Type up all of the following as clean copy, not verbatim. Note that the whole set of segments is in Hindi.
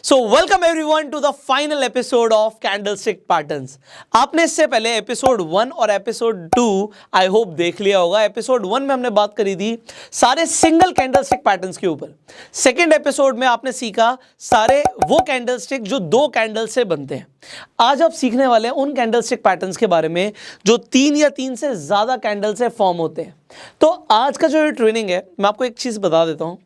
So welcome everyone to the final episode of candlestick patterns. आपने इससे पहले एपिसोड 1 और एपिसोड 2 आई होप देख लिया होगा। एपिसोड 1 में हमने बात करी थी सारे सिंगल कैंडलस्टिक पैटर्न्स के ऊपर। सेकेंड एपिसोड में आपने सीखा सारे वो कैंडलस्टिक जो दो कैंडल से बनते हैं। आज आप सीखने वाले हैं उन कैंडलस्टिक पैटर्न्स के बारे में जो 3 या 3 से ज्यादा कैंडल से फॉर्म होते हैं। तो आज का जो ये ट्रेनिंग है, मैं आपको एक चीज बता देता हूं।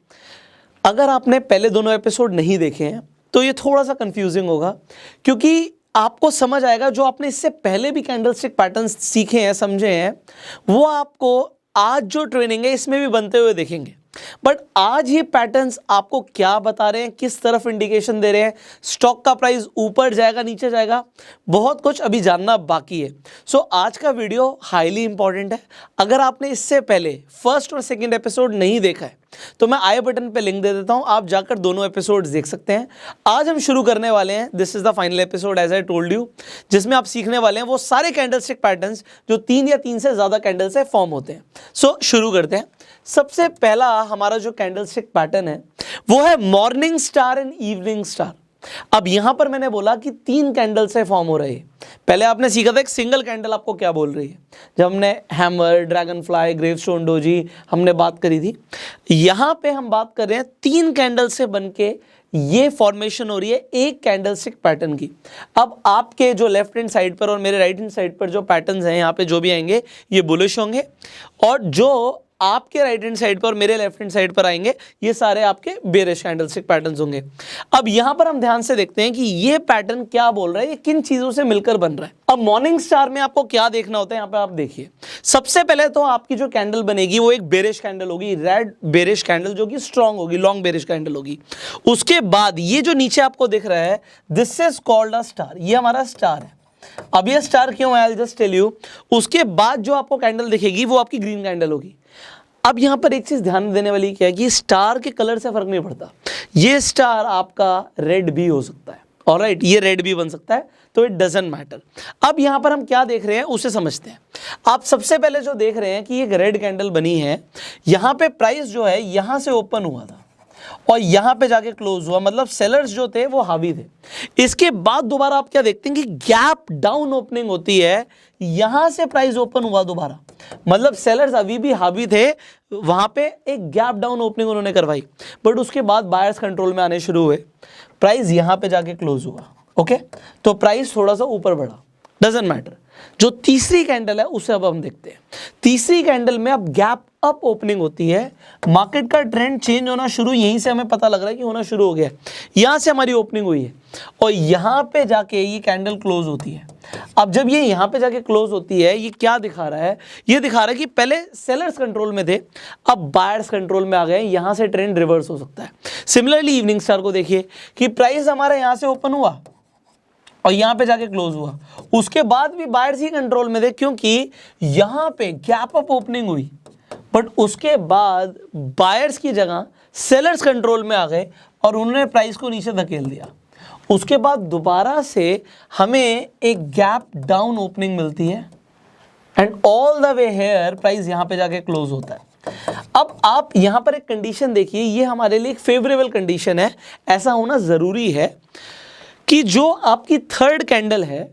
अगर आपने पहले दोनों एपिसोड नहीं देखे हैं तो ये थोड़ा सा कंफ्यूजिंग होगा, क्योंकि आपको समझ आएगा जो आपने इससे पहले भी कैंडलस्टिक पैटर्न्स सीखे हैं, समझे हैं, वो आपको आज जो ट्रेनिंग है इसमें भी बनते हुए देखेंगे। बट आज ये पैटर्न्स आपको क्या बता रहे हैं, किस तरफ इंडिकेशन दे रहे हैं, स्टॉक का प्राइस ऊपर जाएगा नीचे जाएगा, बहुत कुछ अभी जानना बाकी है। सो आज का वीडियो हाईली इंपॉर्टेंट है। अगर आपने इससे पहले फर्स्ट और सेकंड एपिसोड नहीं देखा है तो मैं आई बटन पे लिंक दे देता हूं, आप जाकर दोनों एपिसोड्स देख सकते हैं। आज हम शुरू करने वाले हैं, this is the final episode as I told you, जिसमें आप सीखने वाले हैं वो सारे कैंडलस्टिक पैटर्न्स जो 3 या 3 से ज्यादा कैंडल से फॉर्म होते हैं। सो शुरू करते हैं। सबसे पहला हमारा जो कैंडलस्टिक पैटर्न है वो है morning star and evening star. अब यहां पर मैंने बोला कि 3 कैंडल से फॉर्म हो रही है। पहले आपने सीखा था एक सिंगल कैंडल आपको क्या बोल रही है, जब हमने hammer, dragon fly, gravestone doji हमने बात करी थी। यहां पे हम बात कर रहे हैं 3 कैंडल से बनके ये फॉर्मेशन हो रही है एक कैंडलस्टिक पैटर्न की। अब आपके जो लेफ्ट हैंड साइड पर और मेरे राइट हैंड साइड पर जो पैटर्न्स हैं यहाँ पे जो भी आएंगे ये बुलिश होंगे, और जो आपके राइट हैंड साइड पर और मेरे लेफ्ट हैंड साइड पर आएंगे ये सारे आपके बेरिश कैंडलस्टिक पैटर्न्स होंगे। अब यहां पर हम ध्यान से देखते हैं कि ये पैटर्न क्या बोल रहा है, ये किन चीजों से मिलकर बन रहा है। अब मॉर्निंग स्टार में आपको क्या देखना होता है, यहां पे आप देखिए। सबसे पहले तो आपकी जो कैंडल बनेगी वो एक बेरिश कैंडल होगी, रेड बेरिश कैंडल जो कि स्ट्रांग होगी, लॉन्ग बेरिश कैंडल होगी। उसके बाद ये जो नीचे आपको दिख रहा है this is called a star, ये हमारा स्टार है। अब ये स्टार क्यों है, I will just tell you. उसके बाद जो आपको कैंडल दिखेगी वो आपकी ग्रीन कैंडल होगी। अब यहां पर एक चीज ध्यान देने वाली क्या है कि स्टार के कलर से फर्क नहीं पड़ता। ये स्टार आपका रेड भी हो सकता है, ऑलराइट, ये रेड भी बन सकता है, तो इट डजंट मैटर। अब यहां पर हम क्या देख रहे हैं उसे समझते हैं। आप सबसे पहले जो देख रहे हैं कि एक रेड कैंडल बनी है, यहां पे प्राइस जो है यहां से ओपन हुआ था और यहां पे जाके क्लोज हुआ, मतलब सेलर्स जो थे वो हावी थे। इसके बाद दोबारा आप क्या देखते हैं कि गैप डाउन ओपनिंग होती है, यहां से प्राइस ओपन हुआ दोबारा, मतलब सेलर्स अभी भी हावी थे, वहां पे एक गैप डाउन ओपनिंग उन्होंने करवाई, बट उसके बाद बायर्स कंट्रोल में आने शुरू हुए, प्राइस यहां पे जाके क्लोज हुआ। ओके, तो प्राइस थोड़ा सा ऊपर बढ़ा, डजंट मैटर। जो तीसरी कैंडल है उसे अब हम देखते हैं। तीसरी कैंडल में अब गैप अप ओपनिंग होती है, मार्केट का ट्रेंड चेंज होना शुरू, यहीं से हमें पता लग रहा है कि होना शुरू हो गया। यहां से हमारी ओपनिंग हुई है और यहां पे जाके ये कैंडल क्लोज होती है। अब जब ये यहां पे जाके क्लोज होती है, ये क्या दिखा रहा है, ये दिखा रहा है कि पहले सेलर्स कंट्रोल में थे, अब बायर्स कंट्रोल में आ गए, यहां से ट्रेंड रिवर्स हो सकता है। सिमिलरली इवनिंग स्टार को देखिए कि प्राइस हमारा यहां से ओपन हुआ और यहां पे जाके क्लोज हुआ, उसके बाद भी बायर्स ही कंट्रोल में थे क्योंकि यहां पे गैप अप ओपनिंग हुई, बट उसके बाद बायर्स की जगह सेलर्स कंट्रोल में आ गए और उन्होंने प्राइस को नीचे धकेल दिया। उसके बाद दोबारा से हमें एक गैप डाउन ओपनिंग मिलती है and all the way here price यहां पे जाके क्लोज होता है। अब आप यहां पर एक कंडीशन देखिए, ये हमारे लिए एक फेवरेबल कंडीशन है, ऐसा होना जरूरी है कि जो आपकी थर्ड कैंडल है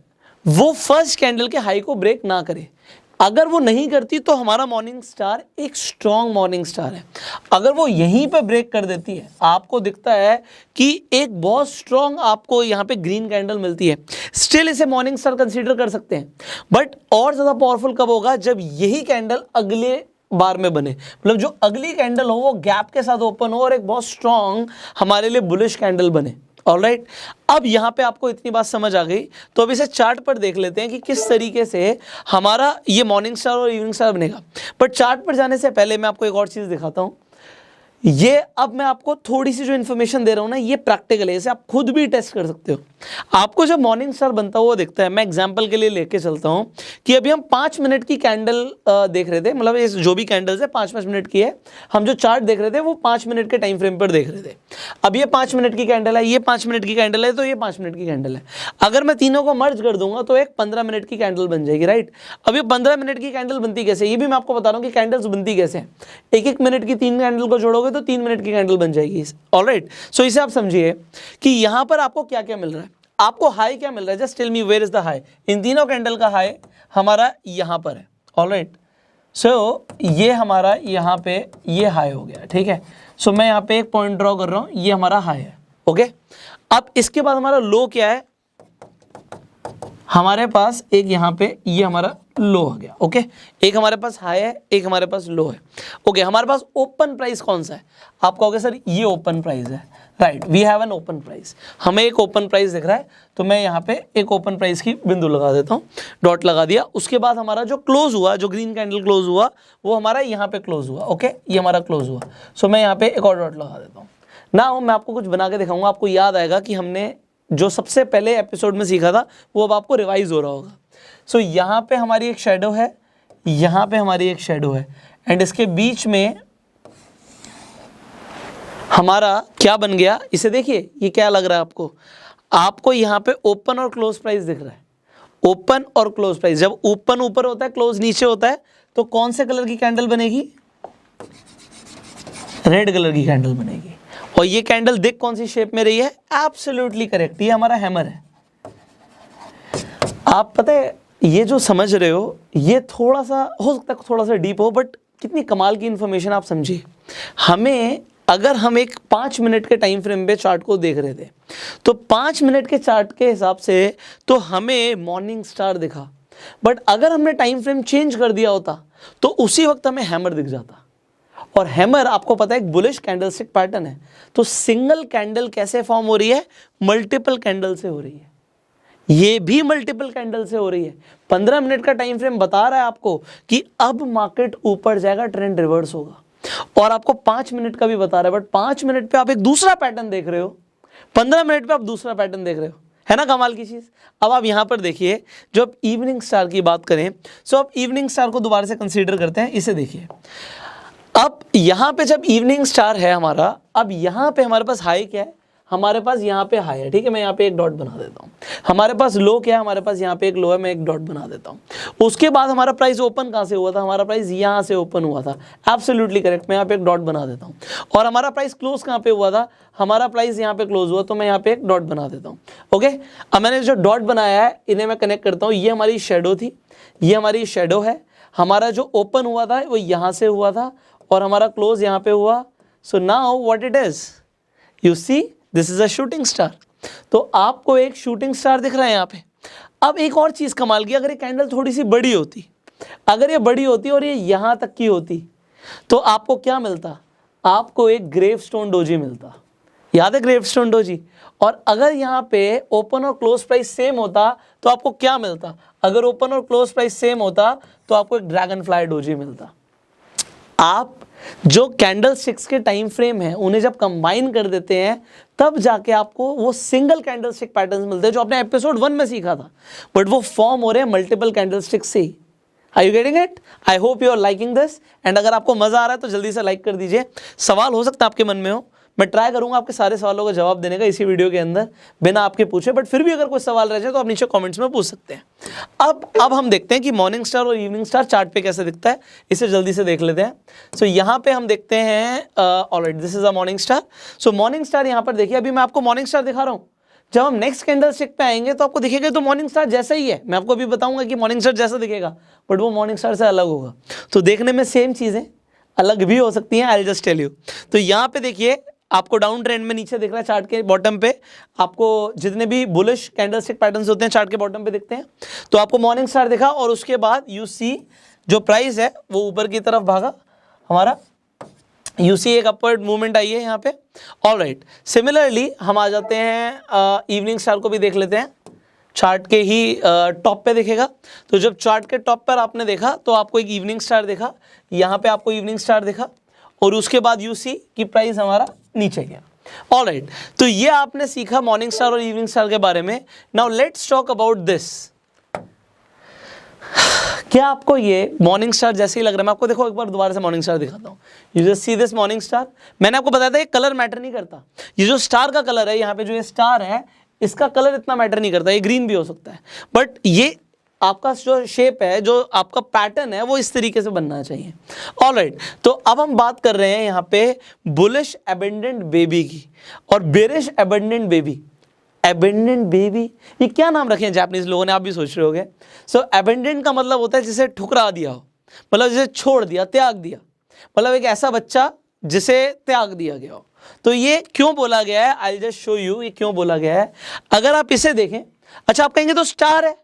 वो फर्स्ट कैंडल के हाई को ब्रेक ना करे। अगर वो नहीं करती तो हमारा मॉर्निंग स्टार एक स्ट्रॉन्ग मॉर्निंग स्टार है। अगर वो यहीं पे ब्रेक कर देती है, आपको दिखता है कि एक बहुत स्ट्रॉन्ग आपको यहाँ पे ग्रीन कैंडल मिलती है, स्टिल इसे मॉर्निंग स्टार कंसीडर कर सकते हैं। बट और ज़्यादा पावरफुल कब होगा, जब यही कैंडल अगले बार में बने, मतलब जो अगली कैंडल हो वो गैप के साथ ओपन हो और एक बहुत स्ट्रॉन्ग हमारे लिए बुलिश कैंडल बने। ऑलराइट, अब यहां पे आपको इतनी बात समझ आ गई, तो अब इसे चार्ट पर देख लेते हैं कि किस तरीके से हमारा ये मॉर्निंग स्टार और इवनिंग स्टार बनेगा। बट चार्ट पर जाने से पहले मैं आपको एक और चीज दिखाता हूं। ये अब मैं आपको थोड़ी सी जो इन्फॉर्मेशन दे रहा हूं ना, ये प्रैक्टिकल है, इसे आप खुद भी टेस्ट कर सकते हो। आपको जब मॉर्निंग स्टार बनता हुआ दिखता है, मैं एग्जांपल के लिए लेके चलता हूं कि अभी हम 5 मिनट की कैंडल देख रहे थे, मतलब ये जो भी कैंडल्स है 5-5 मिनट की है, हम जो चार्ट देख रहे थे वो 5 मिनट के टाइम फ्रेम पर देख रहे थे। अब ये 5 मिनट की कैंडल है, ये 5 मिनट की कैंडल है, तो ये 5 मिनट की कैंडल है। अगर मैं तीनों को मर्ज कर दूंगा तो एक 15 मिनट की कैंडल बन जाएगी, राइट। अब ये 15 मिनट की कैंडल बनती कैसे, ये भी मैं आपको बता रहा हूँ कि कैंडल्स बनती कैसे हैं। 1-1 मिनट की 3 कैंडल को जोड़ोगे तो 3 मिनट की कैंडल बन जाएगी। ऑलराइट, सो इसे आप समझिए कि यहाँ पर आपको क्या क्या मिल रहा है। आपको हाई क्या मिल रहा है, just tell me where is the high. इन तीनों कैंडल का हाई हमारा यहाँ पर है। ऑलराइट, सो ये हमारा यहाँ पे ये हाई हो गया, ठीक है। सो मैं यहाँ पे एक पॉइंट ड्रॉ कर रहा हूँ, ये हमारा हाई है। ओके, अब इसके बाद हमारा लो क्या है, हमारे पास एक यहाँ पे ये हमारा लो आ गया। ओके, एक हमारे पास हाई है, एक हमारे पास लो है। ओके, हमारे पास ओपन प्राइस कौन सा है, आप कहोगे सर ये ओपन प्राइस है। Right, we have an open price, हमें एक ओपन प्राइस दिख रहा है, तो मैं यहाँ पे एक ओपन प्राइस की बिंदु लगा देता हूँ, डॉट लगा दिया। उसके बाद हमारा जो क्लोज हुआ, जो ग्रीन कैंडल क्लोज हुआ, वो हमारा यहाँ पे क्लोज हुआ। ओके, ये हमारा क्लोज हुआ। सो मैं यहाँ पे एक और डॉट लगा देता हूँ ना। मैं आपको कुछ बना के दिखाऊंगा, आपको याद आएगा कि हमने जो सबसे पहले एपिसोड में सीखा था वो अब आपको रिवाइज हो रहा होगा। सो यहाँ पे हमारी एक शेडो है, यहाँ पे हमारी एक शेडो है, एंड इसके बीच में हमारा क्या बन गया, इसे देखिए, ये क्या लग रहा है आपको, आपको यहाँ पे ओपन और क्लोज प्राइस दिख रहा है। ओपन और क्लोज प्राइस, जब ओपन ऊपर होता है क्लोज नीचे होता है, तो कौन से कलर की कैंडल बनेगी, रेड कलर की कैंडल बनेगी। और ये कैंडल देख कौन सी शेप में रही है, एब्सोल्युटली करेक्ट, ये हमारा हैमर है। आप पता है ये जो समझ रहे हो, ये थोड़ा सा हो सकता है थोड़ा सा डीप हो, बट कितनी कमाल की इंफॉर्मेशन आप समझिए। हमें अगर हम एक 5 मिनट के टाइम फ्रेम पे चार्ट को देख रहे थे, तो 5 मिनट के चार्ट के हिसाब से तो हमें मॉर्निंग स्टार दिखा, बट अगर हमने टाइम फ्रेम चेंज कर दिया होता तो उसी वक्त हमें हैमर दिख जाता। और हैमर आपको पता है एक बुलिश कैंडलस्टिक पैटर्न है। तो सिंगल कैंडल कैसे फॉर्म हो रही है, मल्टीपल कैंडल से हो रही है, ये भी मल्टीपल कैंडल से हो रही है। 15 मिनट का टाइम फ्रेम बता रहा है आपको कि अब मार्केट ऊपर जाएगा, ट्रेंड रिवर्स होगा। और आपको 5 मिनट का भी बता रहा है, बट 5 मिनट पे आप एक दूसरा पैटर्न देख रहे हो, 15 मिनट पे आप दूसरा पैटर्न देख रहे हो, है ना कमाल की चीज। अब आप यहां पर देखिए, जो आप इवनिंग स्टार की बात करें, सो आप इवनिंग स्टार को दोबारा से कंसीडर करते हैं। इसे देखिए, अब यहां पे जब इवनिंग स्टार है हमारा, अब यहां पे हमारे पास हाई क्या है, हमारे पास यहाँ पे हाई है, ठीक है, मैं यहाँ पे एक डॉट बना देता हूँ। हमारे पास लो क्या है, हमारे पास यहाँ पे एक लो है, मैं एक डॉट बना देता हूँ। उसके बाद हमारा प्राइस ओपन कहाँ से हुआ था, हमारा प्राइस यहाँ से ओपन हुआ था, एब्सोल्युटली करेक्ट, मैं यहाँ पे एक डॉट बना देता हूँ। और हमारा प्राइस क्लोज कहाँ पे हुआ था, हमारा प्राइस यहाँ पे क्लोज हुआ, तो मैं यहाँ पे एक डॉट बना देता हूँ। ओके, अब मैंने जो डॉट बनाया है इन्हें मैं कनेक्ट करता हूँ। ये हमारी शेडो थी, ये हमारी शेडो है, हमारा जो ओपन हुआ था वो यहाँ से हुआ था, और हमारा क्लोज यहाँ पे हुआ। So now what it is, you see this is a shooting star. तो आपको एक शूटिंग स्टार दिख रहा है यहाँ पे। अब एक और चीज कमाल की, अगर ये कैंडल थोड़ी सी बड़ी होती, अगर ये बड़ी होती और ये यहां तक की होती, तो आपको क्या मिलता, आपको एक ग्रेवस्टोन डोजी मिलता। याद है ग्रेवस्टोन डोजी। और अगर यहाँ पे ओपन और क्लोज प्राइस सेम होता तो आपको क्या मिलता, अगर ओपन और क्लोज प्राइस सेम होता तो आपको एक ड्रैगन फ्लाई डोजी मिलता। आप जो कैंडल स्टिक्स के टाइम फ्रेम है उन्हें जब कंबाइन कर देते हैं, तब जाके आपको वो सिंगल कैंडल स्टिक पैटर्न्स मिलते हैं जो आपने एपिसोड 1 में सीखा था, बट वो फॉर्म हो रहे हैं मल्टीपल कैंडल स्टिक से ही। Are you getting it? I hope you are liking this. And अगर आपको मजा आ रहा है तो जल्दी से लाइक कर दीजिए। सवाल हो सकता है आपके मन में हो, मैं ट्राई करूंगा आपके सारे सवालों का जवाब देने का इसी वीडियो के अंदर बिना आपके पूछे, बट फिर भी अगर कोई सवाल रह जाए तो आप नीचे कमेंट्स में पूछ सकते हैं। अब हम देखते हैं कि मॉर्निंग स्टार और इवनिंग स्टार चार्ट पे कैसे दिखता है, इसे जल्दी से देख लेते हैं। सो यहाँ पे हम देखते हैं, alright, this is a morning star. So morning star यहाँ पर देखिए, अभी मैं आपको मॉर्निंग स्टार दिखा रहा हूँ। जब हम नेक्स्ट कैंडल स्टिक पे आएंगे तो आपको दिखेगा तो मॉर्निंग स्टार जैसा ही है। मैं आपको अभी बताऊंगा कि मॉर्निंग स्टार जैसा दिखेगा, बट वो मॉर्निंग स्टार से अलग होगा। तो देखने में सेम चीजें अलग भी हो सकती हैं, I will just tell you. तो यहाँ पे देखिए, आपको डाउन ट्रेंड में नीचे दिख रहा है चार्ट के बॉटम पे, आपको जितने भी बुलिश कैंडलस्टिक पैटर्न्स होते हैं चार्ट के बॉटम पे दिखते हैं। तो आपको मॉर्निंग स्टार दिखा और उसके बाद यू सी जो प्राइस है वो ऊपर की तरफ भागा हमारा, यू सी एक अपवर्ड मूवमेंट आई है यहाँ पे। ऑलराइट, सिमिलरली हम आ जाते हैं इवनिंग स्टार को भी देख लेते हैं। चार्ट के ही टॉप पे दिखेगा। तो जब चार्ट के टॉप पर आपने देखा तो आपको एक इवनिंग स्टार दिखा, यहाँ पे आपको इवनिंग स्टार दिखा, और उसके बाद यू सी कि प्राइस हमारा नीचे गया। ऑलराइट, तो ये आपने सीखा मॉर्निंग स्टार और इवनिंग स्टार के बारे में। Now let's talk about this. क्या आपको ये मॉर्निंग स्टार जैसे ही लग रहा है? मैं आपको देखो एक बार दोबारा से मॉर्निंग स्टार दिखाता हूँ। You just see this morning star. मैंने आपको बताया था ये कलर मैटर नहीं करता, ये जो स्टार का कलर है यहाँ पे जो ये स्टार है इसका कलर इतना मैटर नहीं करता, ये ग्रीन भी हो सकता है, बट ये आपका जो शेप है, जो आपका पैटर्न है, वो इस तरीके से बनना चाहिए। ऑलराइट, तो अब हम बात कर रहे हैं यहाँ पे बुलिश एबंडेंट बेबी की और bearish abundant baby. Abundant baby, ये क्या नाम रखे हैं जापानीज लोगों ने, आप भी सोच रहे होगे। सो एबंडेंट का मतलब होता है जिसे ठुकरा दिया हो, मतलब जिसे छोड़ दिया, त्याग दिया, मतलब एक ऐसा बच्चा जिसे त्याग दिया गया हो। तो ये क्यों बोला गया है, आई जस्ट शो यू ये क्यों बोला गया है। अगर आप इसे देखें, अच्छा आप कहेंगे तो स्टार है,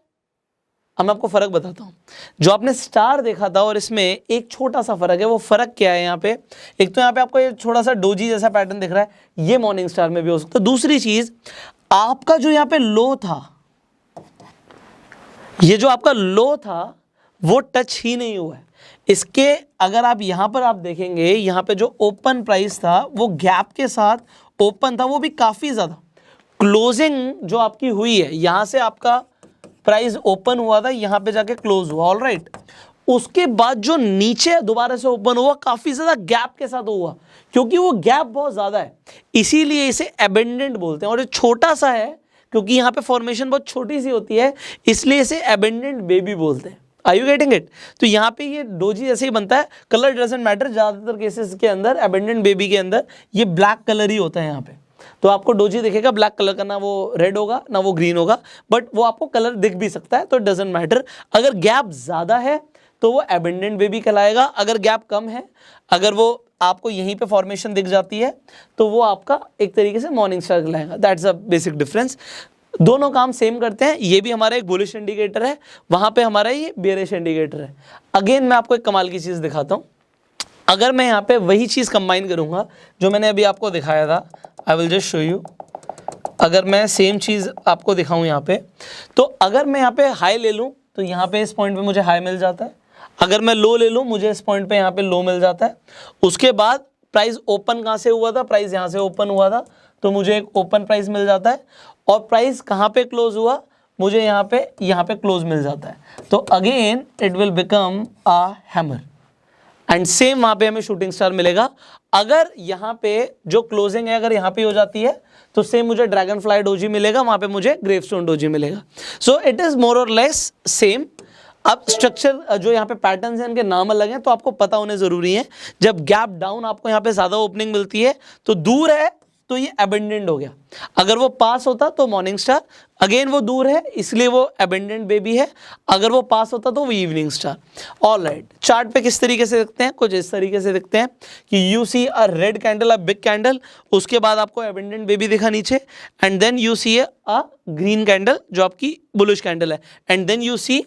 अब मैं आपको फर्क बताता हूं। जो आपने स्टार देखा था और इसमें एक छोटा सा फर्क है। वो फर्क क्या है यहाँ पे, एक तो यहाँ पे आपको ये थोड़ा सा डोजी जैसा पैटर्न दिख रहा है, ये मॉर्निंग स्टार में भी हो सकता है। दूसरी चीज, आपका जो यहाँ पे लो था, ये जो आपका लो था वो टच ही नहीं हुआ है इसके। अगर आप यहां पर आप देखेंगे, यहां पे जो ओपन प्राइस था वो गैप के साथ ओपन था, वो भी काफी ज्यादा। क्लोजिंग जो आपकी हुई है, यहां से आपका प्राइस ओपन हुआ था, यहां पे जाके क्लोज हुआ, ऑलराइट। उसके बाद जो नीचे दोबारा से ओपन हुआ, काफी ज्यादा गैप के साथ हुआ, क्योंकि वो गैप बहुत ज्यादा है, इसीलिए इसे एबेंडेंट बोलते हैं। और ये छोटा सा है क्योंकि यहाँ पे फॉर्मेशन बहुत छोटी सी होती है, इसलिए इसे एबेंडेंट बेबी बोलते हैं। Are you getting it? तो यहाँ पे ये डोजी जैसे ही बनता है, कलर डजंट मैटर। ज्यादातर केसेस के अंदर एबेंडेंट बेबी के अंदर ये ब्लैक कलर ही होता है यहाँ पे। तो आपको डोजी दिखेगा ब्लैक कलर का, ना वो रेड होगा ना वो ग्रीन होगा, बट वो आपको कलर दिख भी सकता है, तो डजंट मैटर। अगर गैप ज्यादा है तो वो एबेंडेंट बेबी कहलाएगा, अगर गैप कम है, अगर वो आपको यहीं पे फॉर्मेशन दिख जाती है, तो वो आपका एक तरीके से मॉर्निंग स्टार कहलाएगा। That's a basic difference. दोनों काम सेम करते हैं। ये भी हमारा एक बुलिश इंडिकेटर है, वहां पे हमारा ये बेरिश इंडिकेटर है। अगेन मैं आपको एक कमाल की चीज दिखाता हूं। अगर मैं यहाँ पे वही चीज कंबाइन करूंगा जो मैंने अभी आपको दिखाया था, आई विल जस्ट शो यू। अगर मैं सेम चीज आपको दिखाऊं यहाँ पे, तो अगर मैं यहाँ पे हाई ले लूं तो यहाँ पे इस पॉइंट पे मुझे हाई मिल जाता है। अगर मैं लो ले लूं, मुझे इस पॉइंट पे यहाँ पे लो मिल जाता है। उसके बाद प्राइस ओपन कहाँ से हुआ था, प्राइस यहाँ से ओपन हुआ था, तो मुझे एक ओपन प्राइस मिल जाता है। और प्राइस कहाँ पे क्लोज हुआ, मुझे यहाँ पे क्लोज मिल जाता है। तो again it will become a hammer and same वहाँ पे हमें शूटिंग स्टार मिलेगा। अगर यहाँ पे जो क्लोजिंग है अगर यहाँ पे हो जाती है, तो सेम मुझे ड्रैगन फ्लाई डोजी मिलेगा, वहाँ पे मुझे ग्रेवस्टोन डोजी मिलेगा। सो इट इज मोर और लेस सेम। अब स्ट्रक्चर जो यहाँ पे पैटर्न्स हैं, इनके नाम अलग हैं, तो आपको पता होने जरूरी है। जब गैप डाउन आपको यहाँ पे ज्यादा ओपनिंग मिलती है, तो दूर है तो ये एबेंडेंट हो गया। अगर वो पास होता तो मॉर्निंग स्टार, अगेन वो दूर है इसलिए वो एबेंडेंट बेबी है। अगर वो पास होता तो वो इवनिंग स्टार। ऑलराइट, चार्ट पे किस तरीके से दिखते हैं, कुछ इस तरीके से दिखते हैं कि you see a red candle, a big candle, उसके बाद आपको एबेंडेंट बेबी दिखा नीचे, and then you see a green candle जो आपकी बुलिश कैंडल है, and then you see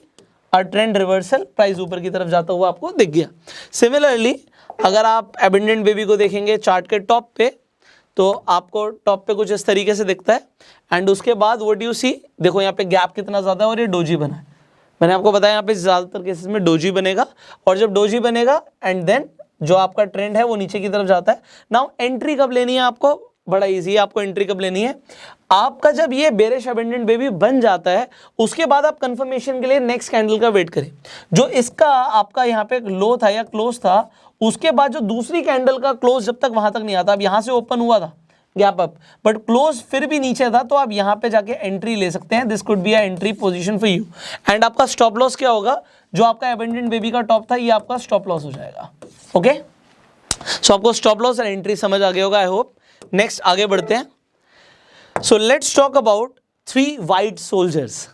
a trend reversal, price ऊपर की तरफ जाता हुआ आपको दिख गया। सिमिलरली अगर आप एबेंडेंट बेबी को देखेंगे चार्ट के टॉप पे, तो आपको टॉप पे कुछ इस तरीके से दिखता है, एंड उसके बाद व्हाट यू सी, देखो यहाँ पे गैप कितना ज्यादा है और ये डोजी बना है। मैंने आपको बताया यहाँ पे ज्यादातर केसेस में डोजी बनेगा, और जब डोजी बनेगा एंड देन जो आपका ट्रेंड है वो नीचे की तरफ जाता है। नाउ एंट्री कब लेनी है आपको, बड़ा इजी है, आपको एंट्री कब लेनी है, आपका जब ये बेरिश एबेंडेंट बेबी बन जाता है, उसके बाद आप कंफर्मेशन के लिए नेक्स्ट कैंडल का वेट करें। जो इसका आपका यहाँ पे लो था या क्लोज था, उसके बाद जो दूसरी कैंडल का क्लोज जब तक वहां तक नहीं आता, अब यहां से ओपन हुआ था गैप अप, बट क्लोज फिर भी नीचे था, तो आप यहां पे जाके एंट्री ले सकते हैं। This could be a entry position for you. And आपका स्टॉप लॉस क्या होगा, जो आपका एबेंडेंट बेबी का टॉप था, ये आपका स्टॉप लॉस हो जाएगा। ओके, सो आपको स्टॉप लॉस और एंट्री समझ आ गया होगा, आई होप। नेक्स्ट आगे बढ़ते हैं। So let's talk about 3 white soldiers.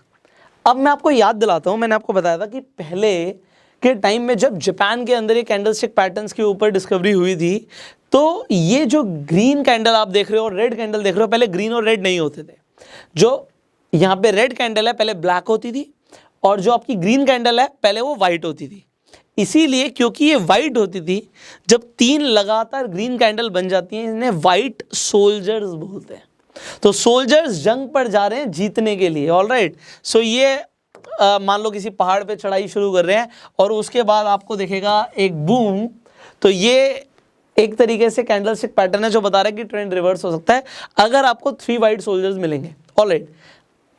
अब मैं आपको याद दिलाता हूं, मैंने आपको बताया था कि पहले के टाइम में जब जापान के अंदर ये कैंडलस्टिक पैटर्न्स के ऊपर डिस्कवरी हुई थी, तो ये जो ग्रीन कैंडल आप देख रहे हो और रेड कैंडल देख रहे हो, पहले ग्रीन और रेड नहीं होते थे। जो यहाँ पे रेड कैंडल है पहले ब्लैक होती थी, और जो आपकी ग्रीन कैंडल है पहले वो व्हाइट होती थी। इसीलिए क्योंकि ये व्हाइट होती थी, जब 3 लगातार ग्रीन कैंडल बन जाती हैं, इन्हें व्हाइट सोल्जर्स बोलते हैं। तो सोल्जर्स जंग पर जा रहे हैं जीतने के लिए, ऑलराइट। सो ये मान लो किसी पहाड़ पे चढ़ाई शुरू कर रहे हैं और उसके बाद आपको दिखेगा एक बूम, तो ये एक तरीके से कैंडलस्टिक पैटर्न है जो बता रहा है कि ट्रेंड रिवर्स हो सकता है अगर आपको 3 वाइट सोल्जर्स मिलेंगे। ऑलराइट,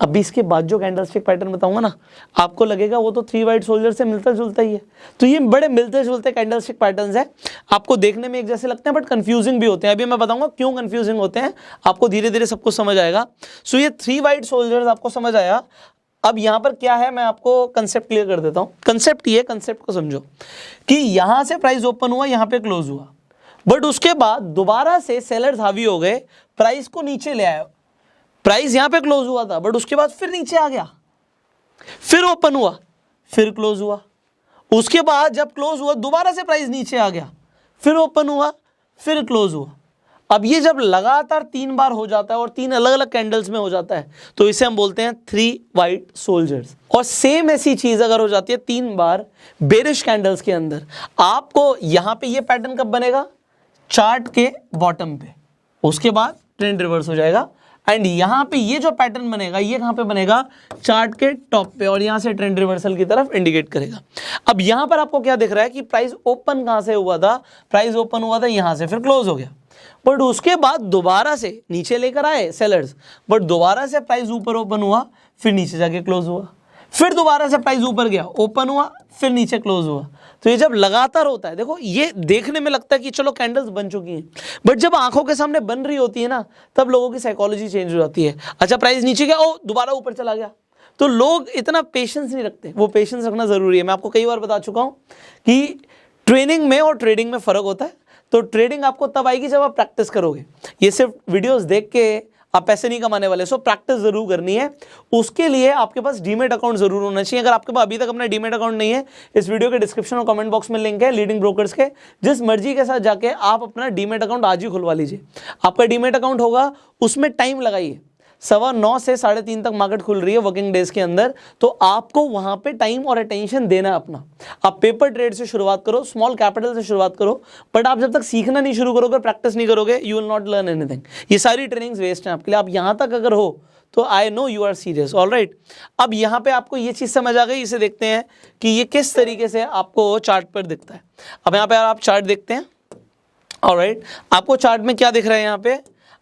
अभी इसके बाद जो कैंडलस्टिक पैटर्न बताऊंगा ना, आपको लगेगा वो तो 3 वाइट सोल्जर से मिलता जुलता ही है। तो ये बड़े मिलते जुलते कैंडलस्टिक पैटर्न्स है, आपको देखने में एक जैसे लगते हैं बट कंफ्यूजिंग भी होते हैं। अभी मैं बताऊंगा क्यों कंफ्यूजिंग होते हैं, आपको धीरे धीरे सब कुछ समझ आएगा। सो ये 3 वाइट सोल्जर्स आपको समझ आया। अब यहां पर क्या है, मैं आपको कंसेप्ट क्लियर कर देता हूं। कंसेप्ट ये, कंसेप्ट को समझो कि यहां से प्राइस ओपन हुआ, यहां पे क्लोज हुआ, बट उसके बाद दोबारा से सेलर्स हावी हो गए, प्राइस को नीचे ले आए। प्राइस यहां पे क्लोज हुआ था, बट उसके बाद फिर नीचे आ गया, फिर ओपन हुआ, फिर क्लोज हुआ, उसके बाद जब क्लोज हुआ दोबारा से प्राइस नीचे आ गया, फिर ओपन हुआ, फिर क्लोज हुआ। अब ये जब लगातार 3 बार हो जाता है और 3 अलग अलग कैंडल्स में हो जाता है तो इसे हम बोलते हैं 3 वाइट सोल्जर्स। और सेम ऐसी चीज अगर हो जाती है 3 बार बेरिश कैंडल्स के अंदर, आपको यहां पे ये पैटर्न कब बनेगा, चार्ट के बॉटम पे, उसके बाद ट्रेंड रिवर्स हो जाएगा। एंड यहां पे ये जो पैटर्न बनेगा ये कहां पे बनेगा, चार्ट के टॉप पे, और यहां से ट्रेंड रिवर्सल की तरफ इंडिकेट करेगा। अब यहां पर आपको क्या दिख रहा है कि प्राइस ओपन कहां से हुआ था, प्राइस ओपन हुआ था यहां से, फिर क्लोज हो गया, बट उसके बाद दोबारा से नीचे लेकर आए सेलर्स, बट दोबारा से प्राइस ऊपर ओपन हुआ, फिर नीचे जाके क्लोज हुआ, फिर दोबारा से प्राइस ऊपर गया, ओपन हुआ, फिर नीचे क्लोज हुआ। तो ये जब लगातार होता है, देखो ये देखने में लगता है कि चलो कैंडल्स बन चुकी हैं, बट जब आंखों के सामने बन रही होती है ना, तब लोगों की साइकोलॉजी चेंज हो जाती है। अच्छा प्राइस नीचे गया, ओ दोबारा ऊपर चला गया, तो लोग इतना पेशेंस नहीं रखते। वो पेशेंस रखना जरूरी है। मैं आपको कई बार बता चुका हूं कि ट्रेनिंग में और ट्रेडिंग में फर्क होता है। तो ट्रेडिंग आपको तब आएगी जब आप प्रैक्टिस करोगे। ये सिर्फ वीडियोस देख के आप पैसे नहीं कमाने वाले, सो प्रैक्टिस जरूर करनी है। उसके लिए आपके पास डीमेट अकाउंट जरूर होना चाहिए। अगर आपके पास अभी तक अपना डीमेट अकाउंट नहीं है, इस वीडियो के डिस्क्रिप्शन और कमेंट बॉक्स में लिंक है लीडिंग ब्रोकर्स के, जिस मर्जी के साथ जाके आप अपना डीमेट अकाउंट आज ही खुलवा लीजिए। आपका डीमेट अकाउंट होगा, उसमें टाइम लगाइए, 9:15 से 3:30 तक मार्केट खुल रही है वर्किंग डेज के अंदर, तो आपको वहां पे टाइम और अटेंशन देना है अपना। आप पेपर ट्रेड से शुरुआत करो, स्मॉल कैपिटल से शुरुआत करो, बट आप जब तक सीखना नहीं शुरू करोगे, प्रैक्टिस नहीं करोगे, you will not learn anything. ये सारी ट्रेनिंग्स वेस्ट हैं आपके लिए। आप यहां तक अगर हो तो I know you are serious, alright. अब यहां पे आपको ये चीज समझ आ गई। इसे देखते हैं कि ये किस तरीके से आपको चार्ट पर दिखता है। अब यहाँ पे आप चार्ट देखते हैं, ऑलराइट। आपको चार्ट में क्या दिख रहा है, यहाँ पे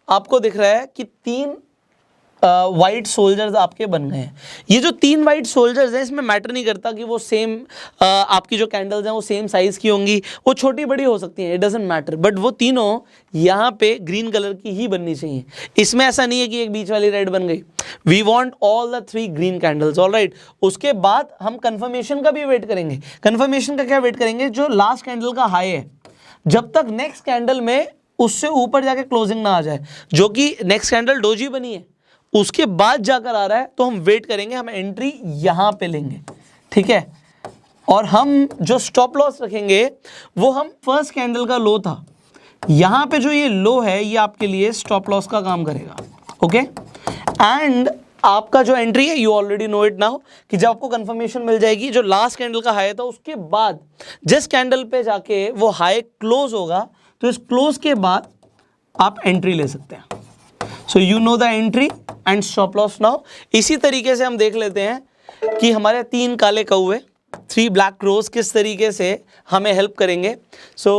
आपको दिख रहा है कि 3 वाइट सोल्जर्स आपके बन गए हैं। ये जो 3 वाइट सोल्जर्स हैं, इसमें मैटर नहीं करता कि वो सेम आपकी जो कैंडल्स हैं वो सेम साइज की होंगी, वो छोटी बड़ी हो सकती हैं, इट डजंट मैटर, बट वो तीनों यहाँ पे ग्रीन कलर की ही बननी चाहिए। इसमें ऐसा नहीं है कि एक बीच वाली रेड बन गई। We want all the 3 green candles, alright. उसके बाद हम कंफर्मेशन का भी वेट करेंगे। कंफर्मेशन का क्या वेट करेंगे, जो लास्ट कैंडल का हाई है, जब तक नेक्स्ट कैंडल में उससे ऊपर जाके क्लोजिंग ना आ जाए, जो कि नेक्स्ट कैंडल डोजी बनी है, उसके बाद जाकर आ रहा है, तो हम वेट करेंगे, हम एंट्री यहां पे लेंगे, ठीक है। और हम जो स्टॉप लॉस रखेंगे वो हम फर्स्ट कैंडल का लो था, यहां पे जो ये लो है ये आपके लिए स्टॉप लॉस का काम करेगा, ओके। एंड आपका जो एंट्री है, you already know it now, कि जब आपको कंफर्मेशन मिल जाएगी जो लास्ट कैंडल का हाई था, उसके बाद जिस कैंडल पे जाके वो हाई क्लोज होगा, तो इस क्लोज के बाद आप एंट्री ले सकते हैं। So you know the entry and stop loss now. इसी तरीके से हम देख लेते हैं कि हमारे 3 काले कौवे, 3 ब्लैक क्रोज किस तरीके से हमें हेल्प करेंगे। सो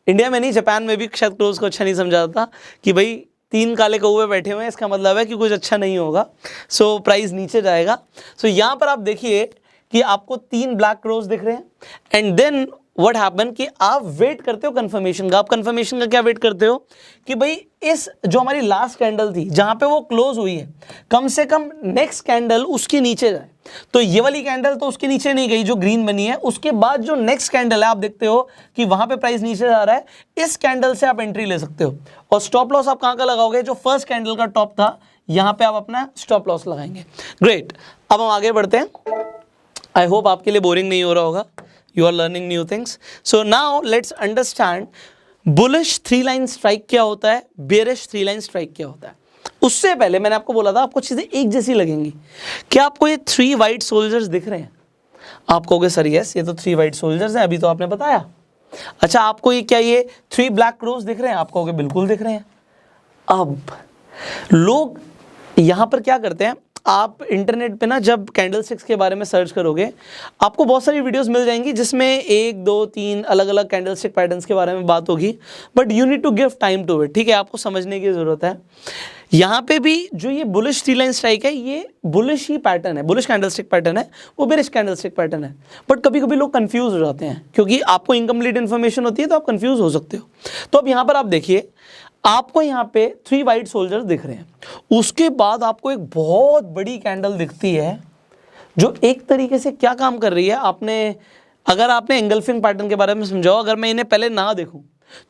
इंडिया में नहीं, जापान में भी शायद क्रोज को अच्छा नहीं समझा था कि भाई 3 काले कौवे बैठे हुए हैं, इसका मतलब है कि कुछ अच्छा नहीं होगा, सो प्राइस नीचे जाएगा। सो यहाँ पर आप देखिए कि आपको 3 ब्लैक क्रोज दिख रहे हैं, एंड देन व्हाट हैपन कि आप वेट करते हो कंफर्मेशन का। आप कंफर्मेशन का क्या वेट करते हो कि भाई इस जो हमारी लास्ट कैंडल थी जहां पे वो क्लोज हुई है, कम से कम नेक्स्ट कैंडल उसके नीचे जाए। तो ये वाली कैंडल तो उसके नीचे नहीं गई जो ग्रीन बनी है, उसके बाद जो नेक्स्ट कैंडल है आप देखते हो कि वहां पे प्राइस नीचे जा रहा है, इस कैंडल से आप एंट्री ले सकते हो। और स्टॉप लॉस आप कहां का लगाओगे, जो फर्स्ट कैंडल का टॉप था, यहां पे आप अपना स्टॉप लॉस लगाएंगे। ग्रेट, अब हम आगे बढ़ते हैं। आई होप आपके लिए बोरिंग नहीं हो रहा होगा, you are learning new things. So now let's understand bullish 3 line strike क्या होता है, bearish 3 line strike क्या होता है। उससे पहले मैंने आपको बोला था आपको चीजें एक जैसी लगेंगी। क्या आपको ये 3 white soldiers दिख रहे हैं? आप कहोगे सर यस, ये तो 3 white soldiers हैं, अभी तो आपने बताया। अच्छा, आपको ये क्या ये 3 black crows दिख रहे हैं? आप कहोगे बिल्कुल दिख रहे हैं। अब लोग यहां पर क्या करते हैं, आप इंटरनेट पे ना जब कैंडलस्टिक्स के बारे में सर्च करोगे, आपको बहुत सारी वीडियोस मिल जाएंगी जिसमें 1, 2, 3 अलग अलग कैंडलस्टिक पैटर्न्स के बारे में बात होगी, but you need to give time to it, ठीक है। आपको समझने की जरूरत है। यहाँ पे भी जो ये बुलिश 3 लाइन स्ट्राइक है, ये बुलिश ही पैटर्न है, बुलिश कैंडलस्टिक पैटर्न है, वो बेरिश कैंडलस्टिक पैटर्न है। बट कभी कभी लोग कंफ्यूज हो जाते हैं, क्योंकि आपको इनकम्प्लीट इन्फॉर्मेशन होती है तो आप कंफ्यूज हो सकते हो। तो अब यहाँ पर आप देखिए, आपको यहाँ पे 3 वाइट सोल्जर्स दिख रहे हैं, उसके बाद आपको एक बहुत बड़ी कैंडल दिखती है जो एक तरीके से क्या काम कर रही है, अगर आपने एंगल्फिंग पैटर्न के बारे में समझाओ, अगर मैं इन्हें पहले ना देखूं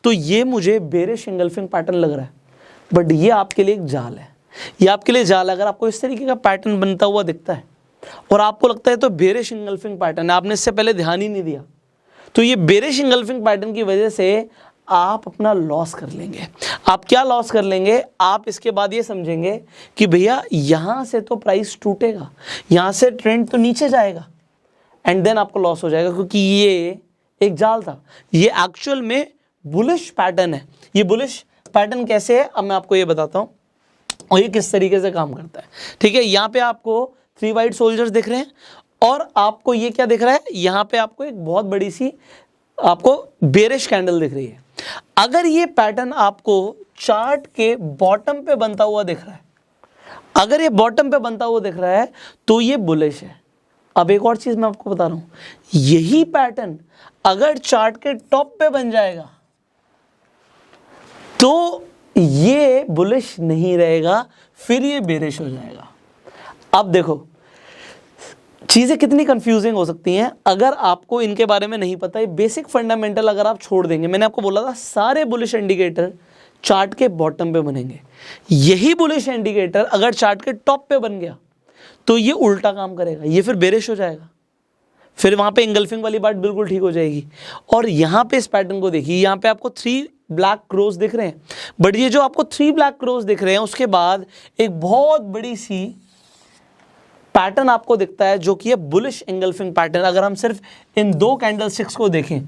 तो ये मुझे बेरिश एंगल्फिंग पैटर्न लग रहा है, बट ये आपके लिए एक जाल है, ये आपके लिए जाल है। अगर आपको इस तरीके का पैटर्न बनता हुआ दिखता है और आपको लगता है तो बेरिश एंगल्फिंग पैटर्न है, आपने इससे पहले ध्यान ही नहीं दिया, तो ये बेरिश एंगल्फिंग पैटर्न की वजह से आप अपना लॉस कर लेंगे। आप क्या लॉस कर लेंगे, आप इसके बाद ये समझेंगे कि भैया यहां से तो प्राइस टूटेगा, यहां से ट्रेंड तो नीचे जाएगा, एंड देन आपको लॉस हो जाएगा, क्योंकि ये एक जाल था। ये एक्चुअल में बुलिश पैटर्न है। ये बुलिश पैटर्न कैसे है, अब मैं आपको ये बताता हूं और ये किस तरीके से काम करता है। ठीक है, यहाँ पे आपको 3 वाइट सोल्जर्स दिख रहे हैं और आपको ये क्या दिख रहा है, यहाँ पे आपको एक बहुत बड़ी सी आपको बेरिश कैंडल दिख रही है। अगर ये पैटर्न आपको चार्ट के बॉटम पे बनता हुआ दिख रहा है, अगर ये बॉटम पे बनता हुआ दिख रहा है तो ये बुलिश है। अब एक और चीज मैं आपको बता रहा हूं, यही पैटर्न अगर चार्ट के टॉप पे बन जाएगा तो ये बुलिश नहीं रहेगा, फिर ये बेरिश हो जाएगा। अब देखो चीजें कितनी कंफ्यूजिंग हो सकती हैं अगर आपको इनके बारे में नहीं पता है। बेसिक फंडामेंटल अगर आप छोड़ देंगे, मैंने आपको बोला था सारे बुलिश इंडिकेटर चार्ट के बॉटम पे बनेंगे, यही बुलिश इंडिकेटर अगर चार्ट के टॉप पे बन गया तो ये उल्टा काम करेगा, ये फिर बेरिश हो जाएगा, फिर वहां पे एंगल्फिंग वाली बात बिल्कुल ठीक हो जाएगी। और यहां पे इस पैटर्न को देखिए, यहां पे आपको 3 ब्लैक क्रोस दिख रहे हैं, बट ये जो आपको 3 ब्लैक क्रोस दिख रहे हैं उसके बाद एक बहुत बड़ी सी पैटर्न आपको दिखता है जो कि है बुलिश एंगल्फिंग पैटर्न। अगर हम सिर्फ इन 2 कैंडलस्टिक्स को देखें,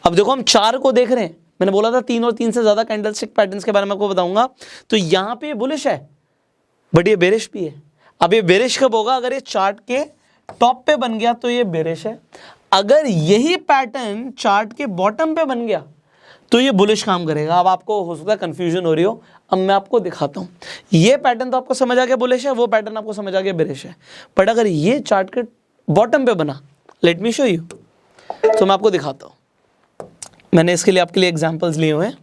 अब देखो हम 4 को देख रहे हैं, मैंने बोला था 3 और 3 से ज्यादा कैंडलस्टिक पैटर्न्स के बारे में आपको बताऊंगा, तो यहां पे ये बुलिश है बट ये बेरिश भी है। अब ये बेरिश कब होगा, अगर ये चार्ट के टॉप पे बन गया तो ये बेरिश है, अगर यही पैटर्न चार्ट के बॉटम पे बन गया तो ये बुलिश काम करेगा। अब आपको हो सकता है कंफ्यूजन हो रही हो, अब मैं आपको दिखाता हूं। ये पैटर्न तो आपको समझ आ गया बुलिश है, वो पैटर्न आपको समझ आ गया बेरिश है, बट अगर ये चार्ट के बॉटम पे बना, लेट मी शो यू, तो मैं आपको दिखाता हूं। मैंने इसके लिए आपके लिए एग्जांपल्स लिए हुए हैं।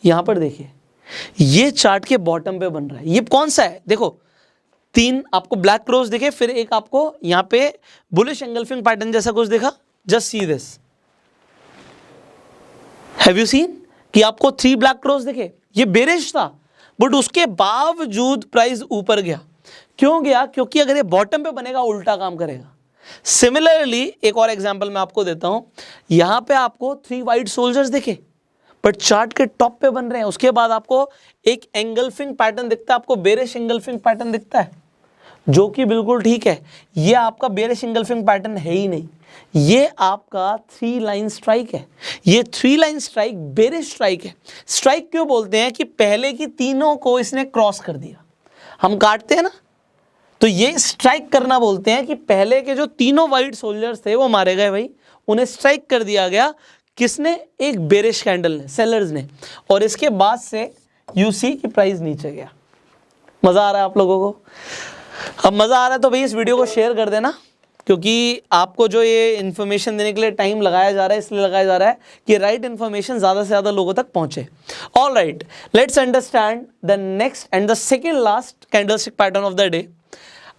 यहां पर देखिए, ये चार्ट के बॉटम पे बन रहा है, ये कौन सा है, देखो 3 आपको ब्लैक क्रोस दिखे, फिर एक आपको यहां पे बुलिश एंगल्फिंग पैटर्न जैसा कुछ दिखा। Just see this, have you seen कि आपको 3 ब्लैक क्रोस दिखे, ये बेरिश था बट उसके बावजूद प्राइस ऊपर गया। क्यों गया, क्योंकि अगर ये बॉटम पे बनेगा उल्टा काम करेगा। सिमिलरली एक और एग्जांपल मैं आपको देता हूं, यहां पे आपको 3 वाइट सोल्जर्स दिखे बट चार्ट के टॉप पे बन रहे हैं, उसके बाद आपको एक एंगल्फिंग पैटर्न दिखता है, आपको बेरिश एंगल्फिंग पैटर्न दिखता है, जो कि बिल्कुल ठीक है। ये आपका बेरिश एंगल्फिंग पैटर्न है ही नहीं, ये आपका 3 लाइन स्ट्राइक है। ये 3 लाइन स्ट्राइक बेरिश स्ट्राइक है। स्ट्राइक क्यों बोलते हैं कि पहले की तीनों को इसने क्रॉस कर दिया। हम काटते हैं ना, तो ये स्ट्राइक करना बोलते हैं कि पहले के जो तीनों वाइट सोल्जर्स थे वो मारे गए भाई, उन्हें स्ट्राइक कर दिया गया। किसने, एक बेरिश कैंडल ने, सेलर्स ने, और इसके बाद से यू सी की प्राइस नीचे गया। मजा आ रहा है आप लोगों को? अब मजा आ रहा है तो भाई इस वीडियो को शेयर कर देना, क्योंकि आपको जो ये इन्फॉर्मेशन देने के लिए टाइम लगाया जा रहा है, इसलिए लगाया जा रहा है कि राइट इन्फॉर्मेशन ज़्यादा से ज़्यादा लोगों तक पहुंचे। All right, let's understand the next and the second last candlestick pattern of the day.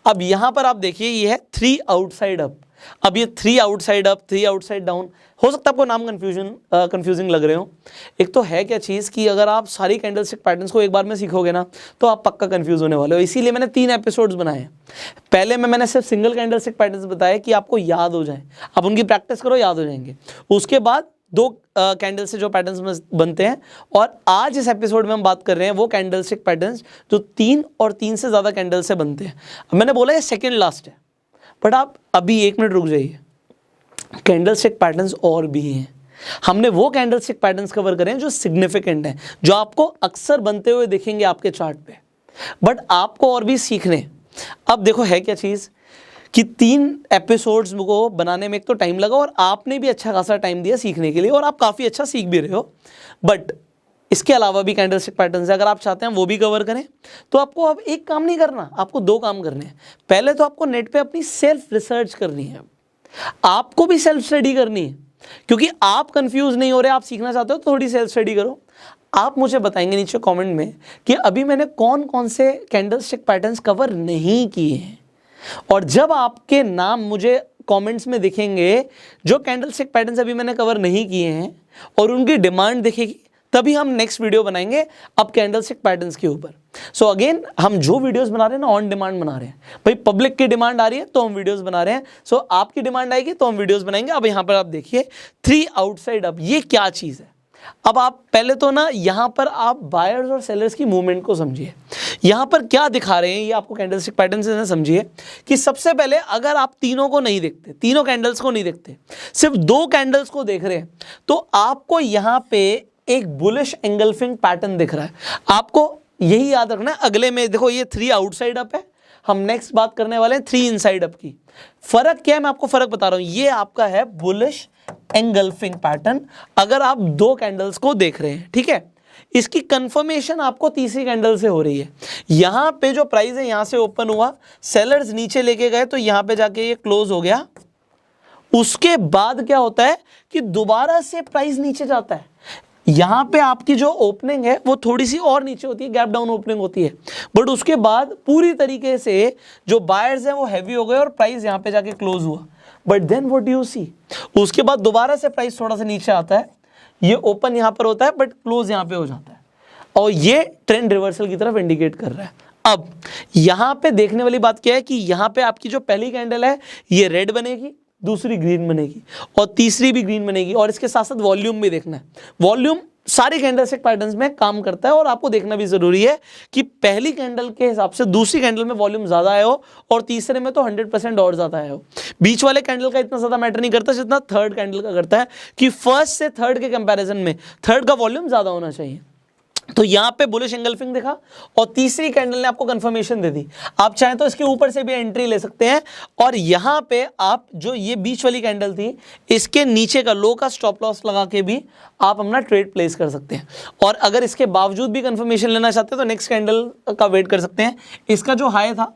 अब यहाँ पर आप देखिए, ये है 3 आउटसाइड अप। अब ये 3 आउटसाइड अप, 3 आउटसाइड डाउन, हो सकता है आपको नाम कंफ्यूजिंग लग रहे हो। एक तो है क्या चीज़ कि अगर आप सारी कैंडलस्टिक पैटर्न्स को एक बार में सीखोगे ना तो आप पक्का कंफ्यूज होने वाले हो। इसीलिए मैंने 3 एपिसोड्स बनाए हैं। पहले में मैंने सिर्फ सिंगल कैंडलस्टिक पैटर्न्स बताए कि आपको याद हो जाए, आप उनकी प्रैक्टिस करो, याद हो जाएंगे। उसके बाद 2 कैंडल से जो पैटर्न्स बनते हैं, और आज इस एपिसोड में हम बात कर रहे हैं वो कैंडलस्टिक पैटर्न्स जो 3 और 3 से ज़्यादा कैंडल से बनते हैं। मैंने बोला ये सेकेंड लास्ट है, बट आप अभी 1 मिनट रुक जाइए, कैंडलस्टिक पैटर्न्स और भी हैं। हमने वो कैंडलस्टिक पैटर्न्स कवर करें जो सिग्निफिकेंट हैं, जो आपको अक्सर बनते हुए दिखेंगे आपके चार्ट पे, बट आपको और भी सीखने। अब देखो है क्या चीज़ कि 3 एपिसोड्स को बनाने में एक तो टाइम लगा, और आपने भी अच्छा खासा टाइम दिया सीखने के लिए, और आप काफ़ी अच्छा सीख भी रहे हो। बट इसके अलावा भी कैंडलस्टिक पैटर्न्स है, अगर आप चाहते हैं वो भी कवर करें तो आपको अब एक काम नहीं करना, आपको 2 काम करने हैं। पहले तो आपको नेट पे अपनी सेल्फ रिसर्च करनी है, आपको भी सेल्फ स्टडी करनी है, क्योंकि आप कंफ्यूज नहीं हो रहे, आप सीखना चाहते हो तो थोड़ी सेल्फ स्टडी करो। आप मुझे बताएंगे नीचे कमेंट में कि अभी मैंने कौन कौन से कैंडलस्टिक पैटर्न्स कवर नहीं किए हैं। और जब आपके नाम मुझे कमेंट्स में दिखेंगे जो कैंडलस्टिक पैटर्न्स अभी मैंने कवर नहीं किए हैं और उनकी डिमांड दिखेगी, तभी हम नेक्स्ट वीडियो बनाएंगे अब कैंडलस्टिक पैटर्न्स के ऊपर। सो अगेन हम जो वीडियोस बना रहे हैं ना ऑन डिमांड बना रहे हैं। भाई पब्लिक की डिमांड आ रही है तो हम वीडियोस बना रहे हैं, सो आपकी डिमांड आएगी तो हम वीडियोस बनाएंगे। अब यहाँ पर आप देखिए 3 आउटसाइड अप, ये क्या चीज़ है। अब आप पहले तो ना यहाँ पर आप बायर्स और सेलर्स की मूवमेंट को समझिए। यहाँ पर क्या दिखा रहे हैं ये आपको कैंडलस्टिक पैटर्न से समझिए कि सबसे पहले अगर आप तीनों को नहीं देखते, तीनों कैंडल्स को नहीं देखते, सिर्फ 2 कैंडल्स को देख रहे हैं, तो आपको यहाँ पे एक बुलिश एंगल्फिंग पैटर्न दिख रहा है। आपको यही याद रखना है। अगले में देखो ये 3 आउटसाइड अप है, हम नेक्स्ट बात करने वाले हैं 3 इनसाइड अप की। फर्क क्या है मैं आपको फर्क बता रहा हूं। ये आपका है बुलिश एंगल्फिंग पैटर्न अगर आप 2 कैंडल्स को देख रहे हैं, ठीक है। इसकी कंफर्मेशन आपको तीसरी कैंडल से हो रही है। यहां पे जो प्राइस है यहां से ओपन हुआ, सेलर्स नीचे लेके गए तो यहां पे जाके ये क्लोज हो गया। उसके बाद क्या होता है कि दोबारा से प्राइस नीचे जाता है। यहां पे आपकी जो ओपनिंग है वो थोड़ी सी और नीचे होती है, गैप डाउन ओपनिंग होती है, बट उसके बाद पूरी तरीके से जो बायर्स हैं वो हैवी हो गए और प्राइस यहां पे जाके क्लोज हुआ। But then what do you see, उसके बाद दोबारा से प्राइस थोड़ा सा नीचे आता है, ये ओपन यहां पर होता है बट क्लोज यहां पे हो जाता है और ये ट्रेंड रिवर्सल की तरफ इंडिकेट कर रहा है। अब यहां पे देखने वाली बात क्या है कि यहां पे आपकी जो पहली कैंडल है ये रेड बनेगी, दूसरी ग्रीन बनेगी और तीसरी भी ग्रीन बनेगी। और इसके साथ साथ वॉल्यूम भी देखना है। वॉल्यूम सारे कैंडलस्टिक पैटर्न्स में काम करता है और आपको देखना भी जरूरी है कि पहली कैंडल के हिसाब से दूसरी कैंडल में वॉल्यूम ज्यादा आया हो और तीसरे में तो 100% और ज्यादा आया हो। बीच वाले कैंडल का इतना ज्यादा मैटर नहीं करता जितना थर्ड कैंडल का करता है कि फर्स्ट से थर्ड के कंपैरिजन में थर्ड का वॉल्यूम ज्यादा होना चाहिए। तो यहां पे बुलिश एंगल्फिंग दिखा और तीसरी कैंडल ने आपको कंफर्मेशन दे दी। आप चाहें तो इसके ऊपर से भी एंट्री ले सकते हैं और यहां पे आप जो ये बीच वाली कैंडल थी इसके नीचे का लो का स्टॉप लॉस लगा के भी आप अपना ट्रेड प्लेस कर सकते हैं। और अगर इसके बावजूद भी कंफर्मेशन लेना चाहते हैं तो नेक्स्ट कैंडल का वेट कर सकते हैं। इसका जो हाई था,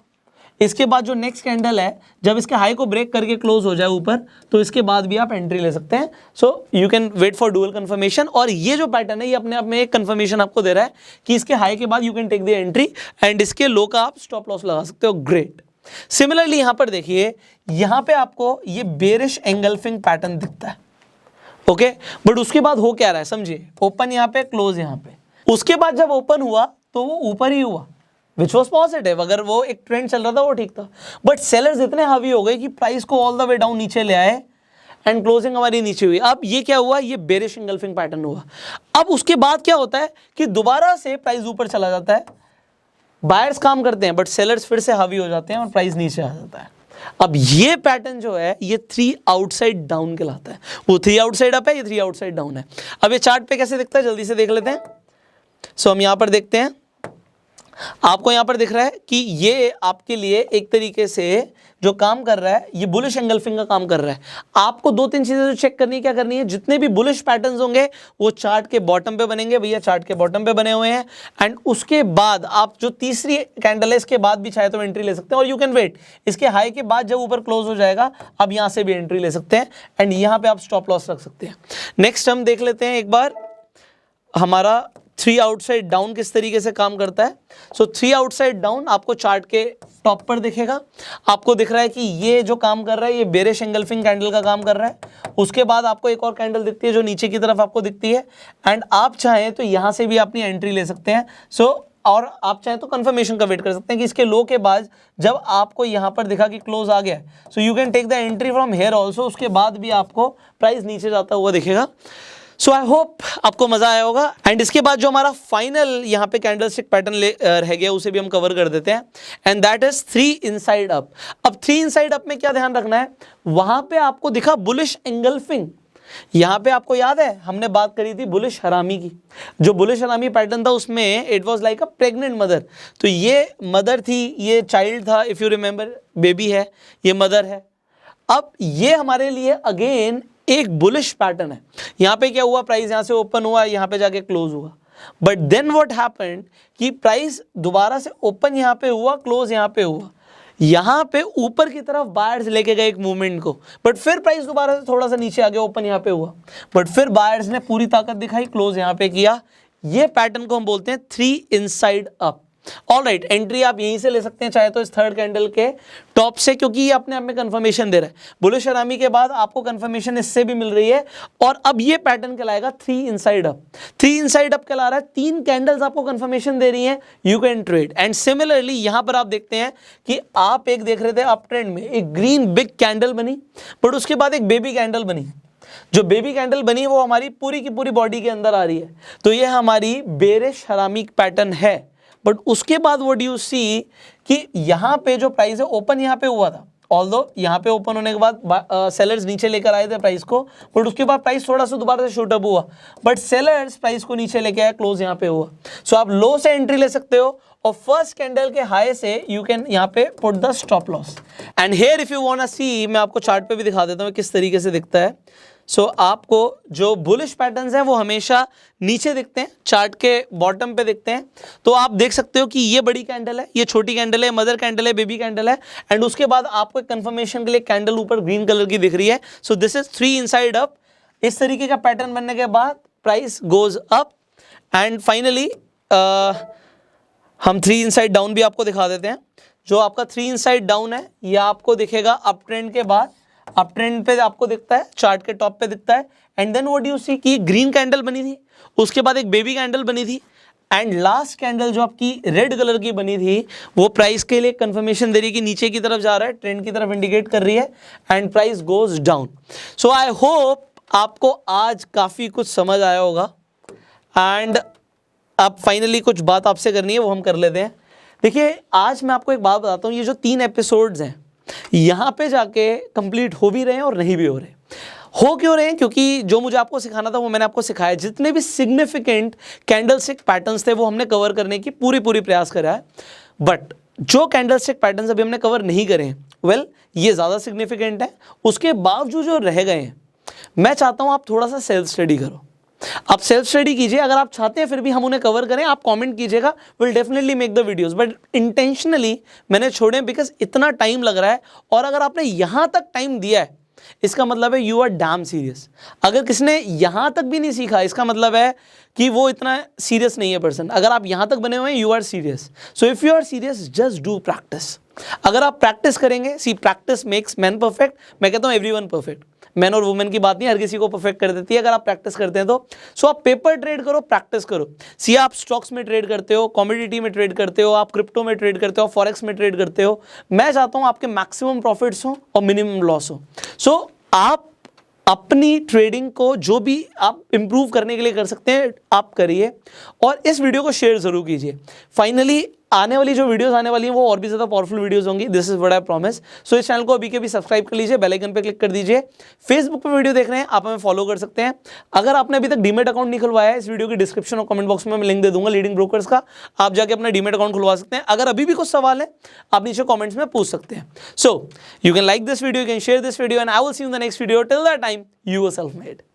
इसके बाद जो नेक्स्ट कैंडल है जब इसके हाई को ब्रेक करके क्लोज हो जाए ऊपर, तो इसके बाद भी आप एंट्री ले सकते हैं। So you can wait for dual confirmation. और ये जो पैटर्न है ये अपने आप में एक कंफर्मेशन आपको दे रहा है कि इसके हाई के बाद you can take the entry and इसके लो का आप स्टॉप लॉस लगा सकते हो। ग्रेट। सिमिलरली यहां पर देखिए, यहां पे आपको ये बेरिश एंगल्फिंग पैटर्न दिखता है, ओके। बट उसके बाद हो क्या रहा है समझिए, ओपन यहां पे, क्लोज यहां पे। उसके बाद जब ओपन हुआ तो वो ऊपर ही हुआ, विच वॉज पॉजिटिव। अगर वो एक ट्रेंड चल रहा था वो ठीक था, बट सेलर्स इतने हावी हो गए कि प्राइस को ऑल द वे डाउन नीचे ले आए एंड क्लोजिंग हमारी नीचे हुई। अब ये क्या हुआ, ये बेरिश एंगल्फिंग पैटर्न हुआ। अब उसके बाद क्या होता है कि दोबारा से प्राइस ऊपर चला जाता है, बायर्स काम करते हैं बट सेलर्स फिर से हावी हो जाते हैं और प्राइस नीचे आ जाता है। अब ये पैटर्न जो है ये 3 आउटसाइड डाउन कहलाता है। वो 3 आउटसाइड अप है, ये 3 आउटसाइड डाउन है। अब ये चार्ट पे कैसे दिखता है जल्दी से देख लेते हैं। सो हम यहां पर देखते हैं, आपको यहां पर दिख रहा है कि ये आपके लिए एक तरीके से जो काम कर रहा है ये बुलिश एंगल्फिंग का काम कर रहा है। आपको 2-3 चीजें जो चेक करनी है, क्या करनी है, जितने भी बुलिश पैटर्न्स होंगे वो चार्ट के बॉटम पे बनेंगे। भैया चार्ट के बॉटम पे बने हुए हैं एंड उसके बाद आप जो तीसरी कैंडल है इसके बाद भी चाहे तो एंट्री ले सकते हैं और यू कैन वेट। इसके हाई के बाद जब ऊपर क्लोज हो जाएगा अब यहां से भी एंट्री ले सकते हैं एंड यहां पर आप स्टॉप लॉस रख सकते हैं। नेक्स्ट हम देख लेते हैं एक बार हमारा 3 आउटसाइड डाउन किस तरीके से काम करता है। सो 3 आउटसाइड डाउन आपको चार्ट के टॉप पर दिखेगा। आपको दिख रहा है कि ये जो काम कर रहा है ये बेरिश एंगल्फिंग कैंडल का काम कर रहा है। उसके बाद आपको एक और कैंडल दिखती है जो नीचे की तरफ आपको दिखती है एंड आप चाहें तो यहां से भी अपनी एंट्री ले सकते हैं। और आप चाहें तो कंफर्मेशन का वेट कर सकते हैं कि इसके लो के बाद जब आपको यहां पर दिखा कि क्लोज आ गया, so you can take the entry from here also. उसके बाद भी आपको प्राइस नीचे जाता हुआ दिखेगा। सो आई होप आपको मजा आया होगा एंड इसके बाद जो हमारा फाइनल यहाँ पे कैंडलस्टिक पैटर्न रह गया उसे भी हम कवर कर देते हैं and that is 3 inside up. अब 3 इनसाइड अप में क्या ध्यान रखना है, वहां पे आपको दिखा बुलिश एंगल्फिंग। यहां पे आपको याद है हमने बात करी थी बुलिश हरामी की। जो बुलिश हरामी पैटर्न था उसमें it was like a pregnant mother. तो ये मदर थी, ये चाइल्ड था, इफ यू रिमेंबर बेबी है, ये मदर है। अब ये हमारे लिए अगेन एक बुलिश पैटर्न है। यहां पे क्या हुआ, प्राइस यहां से ओपन हुआ, यहां पे जाके क्लोज हुआ, बट देन व्हाट हैपेंड कि प्राइस दोबारा से ओपन यहां पे हुआ, क्लोज यहां पे हुआ। यहां पे ऊपर की तरफ बायर्स लेके गए एक मूवमेंट को, बट फिर प्राइस दोबारा से थोड़ा सा नीचे आ गया, ओपन यहां पे हुआ, बट फिर बायर्स ने पूरी ताकत दिखाई, क्लोज यहां पे किया। ये पैटर्न को हम बोलते हैं 3 इनसाइड अप। ऑलराइट, एंट्री आप यहीं से ले सकते हैं चाहे तो इस थर्ड कैंडल के टॉप से, क्योंकि ये अपने आप में कंफर्मेशन दे रहा है। बुलिश हरामी के बाद आपको कंफर्मेशन इससे भी मिल रही है, और अब ये पैटर्न कहलाएगा 3 इनसाइड अप। 3 इनसाइड अप कहला रहा है, 3 कैंडल्स आपको कंफर्मेशन दे रही हैं, you can trade. And similarly यहां पर आप देखते हैं कि आप एक देख रहे थे अप ट्रेंड में एक ग्रीन बिग कैंडल बनी, बट उसके बाद एक बेबी कैंडल बनी। जो बेबी कैंडल बनी वो हमारी पूरी की पूरी बॉडी के अंदर आ रही है, तो ये हमारी बेरिश हरामी पैटर्न है। बट उसके बाद व्हाट डू यू सी कि यहाँ पे जो प्राइस है ओपन यहाँ पे हुआ था, ऑल्दो यहाँ पे ओपन होने के बाद सेलर्स नीचे लेकर आए थे प्राइस को, बट उसके बाद प्राइस थोड़ा सा दोबारा से शूट अप हुआ, बट सेलर्स प्राइस को नीचे लेके आए, क्लोज यहाँ पे हुआ। सो आप लो से एंट्री ले सकते हो, और फर्स्ट कैंडल के हाई से यू कैन यहाँ पे put the stop loss. And here if you want to see, मैं आपको चार्ट पे भी दिखा देता हूँ किस तरीके से दिखता है। सो आपको जो बुलिश पैटर्न्स हैं वो हमेशा नीचे दिखते हैं, चार्ट के बॉटम पे दिखते हैं। तो आप देख सकते हो कि ये बड़ी कैंडल है, ये छोटी कैंडल है, मदर कैंडल है, बेबी कैंडल है, एंड उसके बाद आपको एक कंफर्मेशन के लिए कैंडल ऊपर ग्रीन कलर की दिख रही है। So this is 3 inside up. इस तरीके का पैटर्न बनने के बाद price goes up, and finally हम 3 इनसाइड डाउन भी आपको दिखा देते हैं। जो आपका 3 इनसाइड डाउन है ये आपको दिखेगा अप ट्रेंड के बाद, अप ट्रेंड पे आपको दिखता है, चार्ट के टॉप पे दिखता है। And then what you see कि ग्रीन कैंडल बनी थी, उसके बाद एक बेबी कैंडल बनी थी, एंड लास्ट कैंडल जो आपकी रेड कलर की बनी थी वो प्राइस के लिए कंफर्मेशन दे रही है कि नीचे की तरफ जा रहा है, ट्रेंड की तरफ इंडिकेट कर रही है, and price goes down. So I hope आपको आज काफ़ी कुछ समझ आया होगा, एंड अब फाइनली कुछ बात आपसे करनी है वो हम कर लेते हैं। देखिए आज मैं आपको एक बात बताता हूँ, ये जो 3 एपिसोड्स हैं यहाँ पे जाके कंप्लीट हो भी रहे हैं और नहीं भी हो रहे। हो क्यों रहे हैं? क्योंकि जो मुझे आपको सिखाना था वो मैंने आपको सिखाया। जितने भी सिग्निफिकेंट कैंडलस्टिक पैटर्न्स थे वो हमने कवर करने की पूरी प्रयास करा है, बट जो कैंडलस्टिक पैटर्न्स अभी हमने कवर नहीं करे हैं, वेल ये ज़्यादा सिग्निफिकेंट है। उसके बावजूद जो रह गए हैं, मैं चाहता हूँ आप थोड़ा सा सेल्फ स्टडी करो, आप सेल्फ स्टडी कीजिए। अगर आप चाहते हैं फिर भी हम उन्हें कवर करें, आप कमेंट कीजिएगा, will definitely make the videos, but intentionally मैंने छोड़े बिकॉज इतना टाइम लग रहा है, और अगर आपने यहाँ तक टाइम दिया है इसका मतलब है यू आर डैम सीरियस। अगर किसने यहाँ तक भी नहीं सीखा इसका मतलब है कि वो इतना सीरियस नहीं है पर्सन। अगर आप यहाँ तक बने हुए हैं you are serious. So if you are serious just do practice. अगर आप प्रैक्टिस करेंगे, see practice makes man perfect. मैं कहता हूँ एवरीवन परफेक्ट, मैन और वुमेन की बात नहीं, हर किसी को परफेक्ट कर देती है अगर आप प्रैक्टिस करते हैं तो। सो आप पेपर ट्रेड करो, प्रैक्टिस करो। सी आप स्टॉक्स में ट्रेड करते हो, कमोडिटी में ट्रेड करते हो, आप क्रिप्टो में ट्रेड करते हो, फॉरेक्स में ट्रेड करते हो, मैं चाहता हूँ आपके मैक्सिमम प्रॉफिट्स हो और मिनिमम लॉस हो। सो आप अपनी ट्रेडिंग को जो भी आप इंप्रूव करने के लिए कर सकते हैं आप करिए, और इस वीडियो को शेयर जरूर कीजिए। फाइनली आने वाली जो वीडियोस आने वाली हैं वो और भी ज़्यादा पावरफुल वीडियोस होंगी, this is what I promise. So इस चैनल को अभी के भी सब्सक्राइब कर लीजिए, बेल आइकन पे क्लिक कर दीजिए। फेसबुक पे वीडियो देख रहे हैं आप हमें फॉलो कर सकते हैं। अगर आपने अभी तक डीमेट अकाउंट नहीं खुलवाया है, इस वीडियो की डिस्क्रिप्शन और कमेंट बॉक्स में मैं लिंक दे दूंगा लीडिंग ब्रोकर्स का, आप जाके अपना डीमेट अकाउंट खुलवा सकते हैं। अगर अभी भी कुछ सवाल है आप नीचे कॉमेंट्स में पूछ सकते हैं। So you can like this video, you can share this video, and I will see you in the next video. Till that time you are self made.